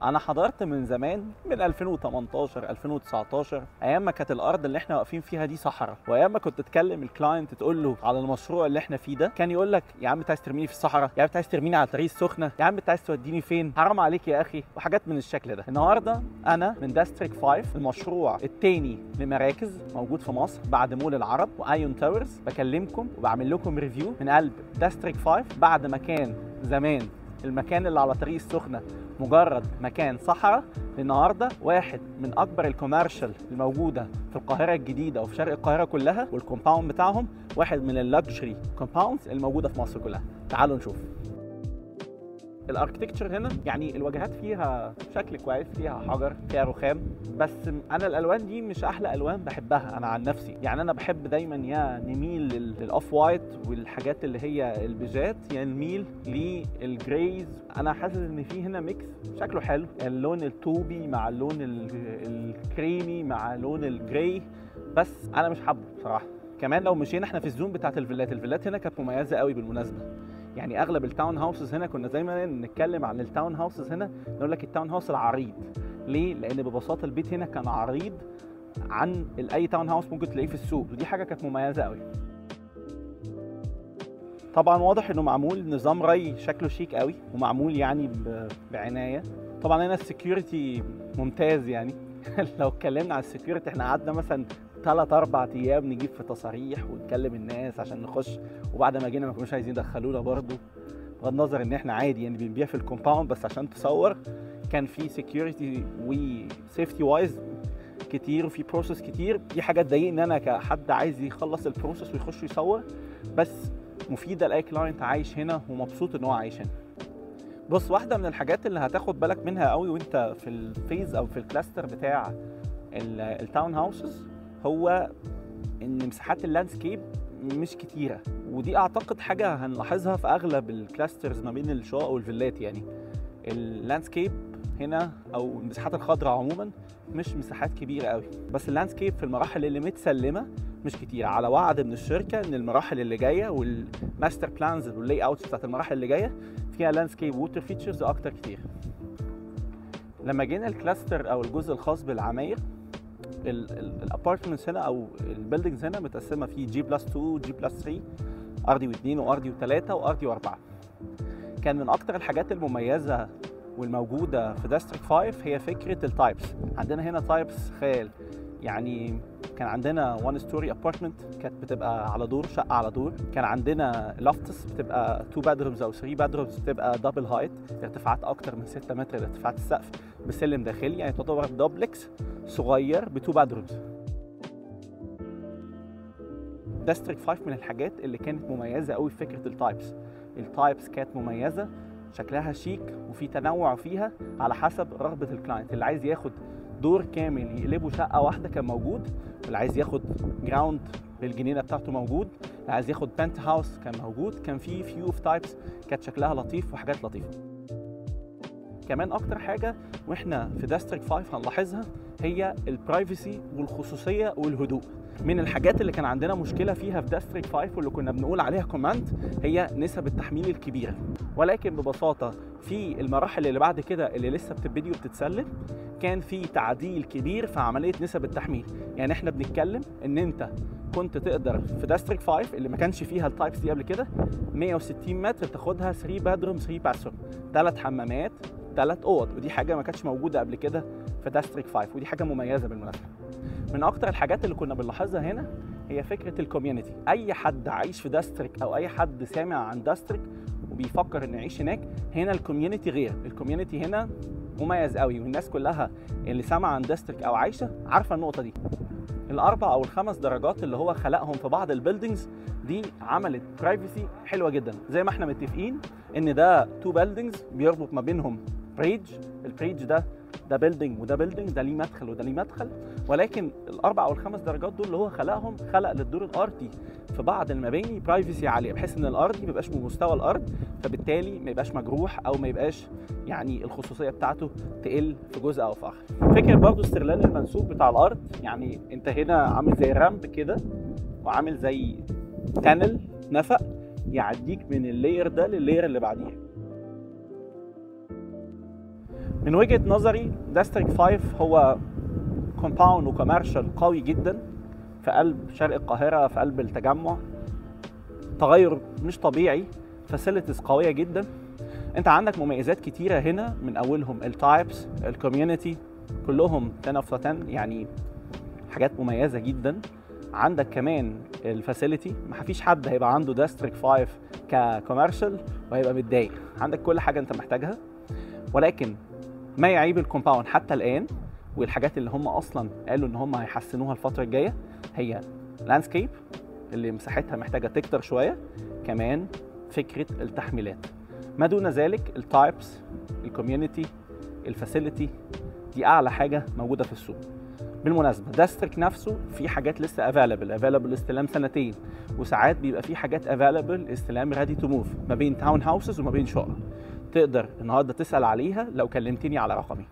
انا حضرت من زمان من 2018 2019 ايام ما كانت الارض اللي احنا واقفين فيها دي صحراء، وايام ما كنت تكلم الكلاينت تقول له على المشروع اللي احنا فيه ده كان يقول لك يا عم انت عايز ترميني في الصحراء، يا عم انت عايز ترميني على طريق السخنه، يا عم انت عايز توديني فين، حرام عليك يا اخي، وحاجات من الشكل ده. النهارده انا من داستريك 5، المشروع الثاني لمراكز موجود في مصر بعد مول العرب وايون تاورز، بكلمكم وبعمل لكم ريفيو من قلب داستريك 5 بعد ما كان زمان المكان اللي على طريق السخنه مجرد مكان صحراء، النهارده واحد من اكبر الكوميرشال الموجوده في القاهره الجديده وفي شرق القاهره كلها، والكومباوند بتاعهم واحد من اللكجري كومباوندز الموجوده في مصر كلها. تعالوا نشوف. الاركتكتشر هنا يعني الواجهات فيها شكل كويس، فيها حجر، فيها رخام، بس انا الالوان دي مش احلى الوان بحبها انا عن نفسي. يعني انا بحب دايما يا نميل للاوف وايت والحاجات اللي هي البيجات، يا نميل للجريز. انا حاسس ان في هنا ميكس شكله حلو، اللون الطوبي مع اللون الكريمي مع لون الجراي، بس انا مش حابه بصراحه. كمان لو مشينا احنا في الزون بتاعت الفيلات هنا كانت مميزه قوي بالمناسبه. يعني اغلب التاون هاوسز هنا كنا دايما نتكلم عن التاون هاوسز هنا نقول لك التاون هاوس العريض. ليه؟ لان ببساطه البيت هنا كان عريض عن اي تاون هاوس ممكن تلاقيه في السوق، ودي حاجه كانت مميزه قوي. طبعا واضح انه معمول نظام ري شكله شيك قوي ومعمول يعني بعنايه. طبعا هنا السكيورتي ممتاز يعني لو اتكلمنا على السكيورتي احنا قعدنا مثلا 3-4 ايام نجيب في تصاريح ونكلم الناس عشان نخش، وبعد ما جينا ما كانوش عايزين يدخلونا برضه، بغض النظر ان احنا عادي يعني بنبيع في الكومباوند، بس عشان تصور كان في سكيورتي وسيفتي وايز كتير وفي بروسس كتير. دي حاجه تضايقني انا كحد عايز يخلص البروسس ويخش يصور، بس مفيده لاي كلاينت عايش هنا ومبسوط ان هو عايش هنا. بص، واحده من الحاجات اللي هتاخد بالك منها قوي وانت في الفيز او في الكلاستر بتاع التاون هاوسز هو ان مساحات اللاندسكيب مش كتيره، ودي اعتقد حاجه هنلاحظها في اغلب الكلاسترز ما بين الشقق والفيلات. يعني اللاندسكيب هنا او المساحات الخضراء عموما مش مساحات كبيره قوي، بس اللاندسكيب في المراحل اللي متسلمه مش كتير، على وعد من الشركه ان المراحل اللي جايه والماستر بلانز واللاي اوتس بتاعت المراحل اللي جايه فيها لاندسكيب ووتر فيتشرز اكتر كتير. لما جينا الكلاستر او الجزء الخاص بالعماير، الابارتمنتس هنا او البيلدينجز هنا متقسمه في جي بلس 2 جي بلس 3، ارضي و2 وارضي و3 وارضي و4. كان من اكتر الحاجات المميزه والموجوده في داستريك 5 هي فكره التايبس. عندنا هنا تايبس خيال، يعني كان عندنا 1 ستوري ابارتمنت كانت بتبقى على دور، شقه على دور. كان عندنا لوفتس بتبقى 2 بادرومز او 3 بادرومز بتبقى دبل هايت، ارتفاعات اكتر من 6 متر ارتفاعات السقف بسلم داخلي، يعني تعتبر دوبلكس صغير ب 2 بادرومز. داستريك 5 من الحاجات اللي كانت مميزه قوي في فكره التايبس كانت مميزه، شكلها شيك وفي تنوع فيها على حسب رغبه الكلاينت. اللي عايز ياخد دور كامل يقلبه شقه واحده كان موجود، واللي عايز ياخد جراوند بالجنينه بتاعته موجود، اللي عايز ياخد بنت هاوس كان موجود. كان في فيو اوف تايبس كانت شكلها لطيف وحاجات لطيفه. كمان اكتر حاجه واحنا في داستريك 5 هنلاحظها هي البرايفسي والخصوصيه والهدوء. من الحاجات اللي كان عندنا مشكله فيها في داستريك 5 واللي كنا بنقول عليها كوماند هي نسب التحميل الكبيره، ولكن ببساطه في المراحل اللي بعد كده اللي لسه بتبتدي وبتتسلم كان في تعديل كبير في عمليه نسب التحميل. يعني احنا بنتكلم ان انت كنت تقدر في داستريك 5 اللي ما كانش فيها التايبس دي قبل كده 160 متر تاخدها 3 بادروم 3 باثروم، 3 حمامات 3 اوض، ودي حاجه ما كانتش موجوده قبل كده في داستريك 5، ودي حاجه مميزه بالمناسبه. من اكتر الحاجات اللي كنا بنلاحظها هنا هي فكره الكوميونتي. اي حد عايش في داستريك او اي حد سامع عن داستريك وبيفكر انه يعيش هناك، هنا الكوميونتي غير. الكوميونتي هنا مميز قوي، والناس كلها اللي سامعه عن داستريك او عايشه عارفه النقطه دي. الاربع او الخمس درجات اللي هو خلقهم في بعض البيلدينجز دي عملت برايفسي حلوه جدا، زي ما احنا متفقين ان ده 2 بيلدينجز بيربط ما بينهم بريدج. البريدج ده بيلدينج وده بيلدينج، ده ليه مدخل وده ليه مدخل، ولكن الاربع او الخمس درجات دول اللي هو خلقهم خلق للدور الارضي في بعض المباني برايفسي عاليه، بحيث ان الارضي ما يبقاش بمستوى الارض، فبالتالي ما يبقاش مجروح او ما يبقاش يعني الخصوصيه بتاعته تقل في جزء او في اخر. فكره برضو استغلال المنسوب بتاع الارض، يعني انت هنا عامل زي رامب كده وعامل زي تانل نفق يعديك من اللاير ده لللاير اللي بعديه. من وجهة نظري داستريك 5 هو كومباوند وكوميرشال قوي جدا في قلب شرق القاهرة، في قلب التجمع. تغير مش طبيعي، فاسيلتيز قوية جدا. انت عندك مميزات كتيرة هنا، من اولهم التايبس، الكوميونتي، كلهم 10 اوف 10، يعني حاجات مميزة جدا. عندك كمان الفاسيلتي، ما فيش حد هيبقى عنده داستريك 5 ككوميرشال وهيبقى متضايق. عندك كل حاجة انت محتاجها. ولكن ما يعيب الكومباوند حتى الآن، والحاجات اللي هم اصلا قالوا ان هم هيحسنوها الفترة الجاية، هي لاندسكيب اللي مساحتها محتاجة تكتر شوية، كمان فكرة التحميلات. ما دون ذلك التايبس، الكوميونتي، الفاسيلتي، دي اعلى حاجة موجودة في السوق. بالمناسبة داستريك نفسه في حاجات لسه افيلبل استلام سنتين، وساعات بيبقى في حاجات افيلبل استلام ريدي تو موف ما بين تاون هاوسز وما بين شقق. تقدر النهارده تسأل عليها لو كلمتني على رقمي.